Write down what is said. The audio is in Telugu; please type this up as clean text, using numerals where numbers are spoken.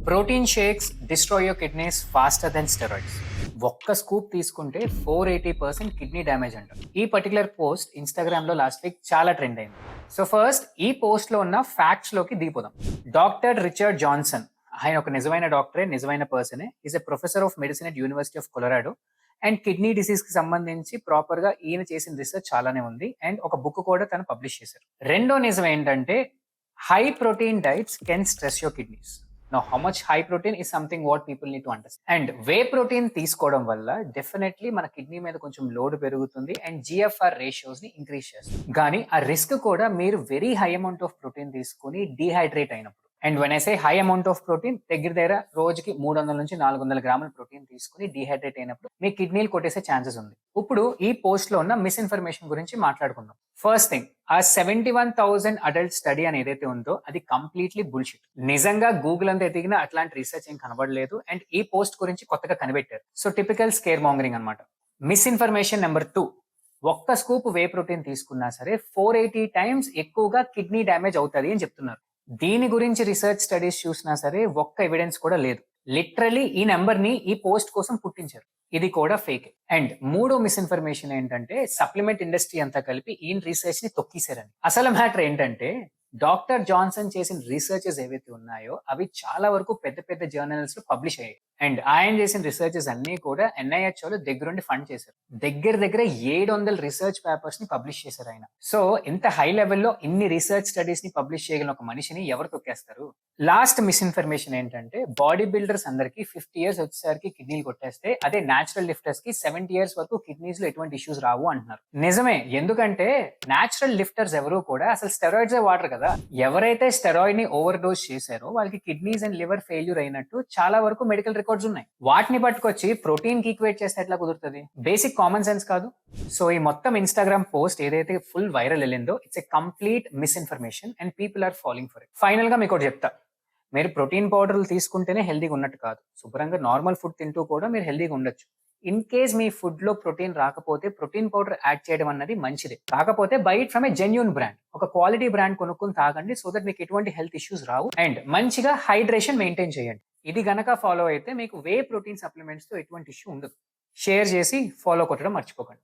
Protein shakes destroy your kidneys faster than steroids. ఒక్క స్కూప్ తీసుకుంటే 480% కిడ్నీ డ్యామేజ్ అంట. ఈ పర్టికులర్ పోస్ట్ ఇన్‌స్టాగ్రామ్ లో లాస్ట్ వీక్ చాలా ట్రెండ్ అయింది. సో ఫస్ట్ ఈ పోస్ట్ లో ఉన్న ఫ్యాక్ట్స్ లోకి దిగిపోదాం. డాక్టర్ రిచర్డ్ జాన్సన్, ఆయన ఒక నిజమైన డాక్టరే, నిజమైన పర్సనే. Is a professor of medicine at University of Colorado. And kidney disease కి సంబంధించి ప్రాపర్ గా ఈయన చేసిన రీసెర్చ్ చాలానే ఉంది. అండ్ ఒక బుక్ కూడా తను పబ్లిష్ చేశారు. రెండో నిజం ఏంటంటే high protein diets can stress your kidneys. Now, how much high protein is something what people need to understand. And whey protein తీసుకోవడం వల్ల డెఫినెట్లీ మన కిడ్నీ మీద కొంచెం లోడ్ పెరుగుతుంది అండ్ జిఎఫ్ఆర్ రేషియోస్ ని ఇంక్రీజ్ చేస్తుంది. కానీ ఆ రిస్క్ కూడా మీరు very high amount of protein తీసుకుని డీహైడ్రేట్ అయినప్పుడు. And when I say high amount of protein, దగ్గర రోజుకి 300 నుంచి 400 గ్రాముల ప్రోటీన్ తీసుకుని డీహైడ్రేట్ అయినప్పుడు మీ కిడ్నీలు కొట్టేసే ఛాన్సెస్ ఉంది. ఇప్పుడు ఈ పోస్ట్ లో ఉన్న మిస్ఇన్ఫర్మేషన్ గురించి మాట్లాడుకుందాం. ఫస్ట్ థింగ్, ఆ 71,000 అడల్ట్ స్టడీ అని ఏదైతే ఉందో అది కంప్లీట్లీ బుల్షిట్. నిజంగా గూగుల్ అంతా ఎదిగినా అట్లాంటి రీసెర్చ్ ఏం కనబడలేదు. అండ్ ఈ పోస్ట్ గురించి కొత్తగా కనిపెట్టారు. సో టిపికల్ స్కేర్ మాంగరింగ్ అనమాట. మిస్ఇన్ఫర్మేషన్ నెంబర్ 2, ఒక్క స్కూప్ వే ప్రోటీన్ తీసుకున్నా సరే 480 టైమ్స్ ఎక్కువగా కిడ్నీ డ్యామేజ్ అవుతుంది అని చెప్తున్నారు. దీని గురించి రీసెర్చ్ స్టడీస్ చూసినా సరే ఒక్క ఎవిడెన్స్ కూడా లేదు. లిటరలీ ఈ నెంబర్ ని ఈ పోస్ట్ కోసం పుట్టించారు. ఇది కూడా ఫేక్. అండ్ మూడో మిస్ఇన్ఫర్మేషన్ ఏంటంటే సప్లిమెంట్ ఇండస్ట్రీ అంతా కలిపి ఈ రీసెర్చ్ ని తొక్కిసారని. అసలు మ్యాటర్ ఏంటంటే డాక్టర్ జాన్సన్ చేసిన రీసెర్చెస్ ఏవైతే ఉన్నాయో అవి చాలా వరకు పెద్ద పెద్ద జర్నల్స్ లో పబ్లిష్ అయ్యాయి. అండ్ ఆయన చేసిన రీసెర్చెస్ అన్ని కూడా NIH వాళ్ళు దగ్గరుండి ఫండ్ చేశారు. దగ్గర 700 రీసెర్చ్ పేపర్స్ ని పబ్లిష్ చేశారు ఆయన. సో ఇంత హై లెవెల్లో ఇన్ని రీసెర్చ్ స్టడీస్ ని పబ్లిష్ చేయగలిగిన ఒక మనిషిని ఎవరు తొక్కేస్తారు? లాస్ట్ మిస్ఇన్ఫర్మేషన్ ఏంటంటే బాడీ బిల్డర్స్ అందరికి 50 ఇయర్స్ వచ్చేసరికి కిడ్నీలు కొట్టేస్తే అదే న్యాచురల్ లిఫ్టర్స్ కి 70 ఇయర్స్ వరకు కిడ్నీస్ లో ఎటువంటి ఇష్యూస్ రావు అంటున్నారు. నిజమే, ఎందుకంటే న్యాచురల్ లిఫ్టర్స్ ఎవరు కూడా అసలు స్టెరాయిడ్స్ వాడరు కదా. ఎవరైతే స్టెరాయిడ్ ని ఓవర్ డోస్ చేశారో వాళ్ళకి కిడ్నీస్ అండ్ లివర్ ఫెయిల్యూర్ అయినట్టు చాలా వరకు మెడికల్ రికార్డ్స్ ఉన్నాయి. వాటిని పట్టుకొచ్చి ప్రోటీన్ కి ఈక్వేట్ చేస్తే ఎట్లా కుదురుతుంది? బేసిక్ కామన్ సెన్స్ కాదు. సో ఈ మొత్తం ఇన్స్టాగ్రామ్ పోస్ట్ ఏదైతే ఫుల్ వైరల్ వెళ్ళిందో it's a complete misinformation and people are following for it. Final గా మీకు ఒకటి చెప్తా, మీరు ప్రోటీన్ పౌడర్లు తీసుకుంటేనే హెల్దీగా ఉన్నట్టు కాదు. శుభ్రంగా నార్మల్ ఫుడ్ తింటూ కూడా మీరు హెల్దీగా ఉండొచ్చు. ఇన్ కేస్ మీ ఫుడ్ లో ప్రోటీన్ రాకపోతే ప్రోటీన్ పౌడర్ యాడ్ చేయడం అన్నది మంచిదే. కాకపోతే by it from A genuine brand, ఒక క్వాలిటీ బ్రాండ్ కొనుక్కొని తాగండి. సో దట్ మీకు ఎటువంటి హెల్త్ ఇష్యూస్ రావు. అండ్ మంచిగా హైడ్రేషన్ మెయింటైన్ చేయండి. ఇది గనక ఫాలో అయితే మీకు వే ప్రోటీన్ సప్లిమెంట్స్ తో ఎటువంటి ఇష్యూ ఉండదు. షేర్ చేసి ఫాలో కొట్టడం మర్చిపోకండి.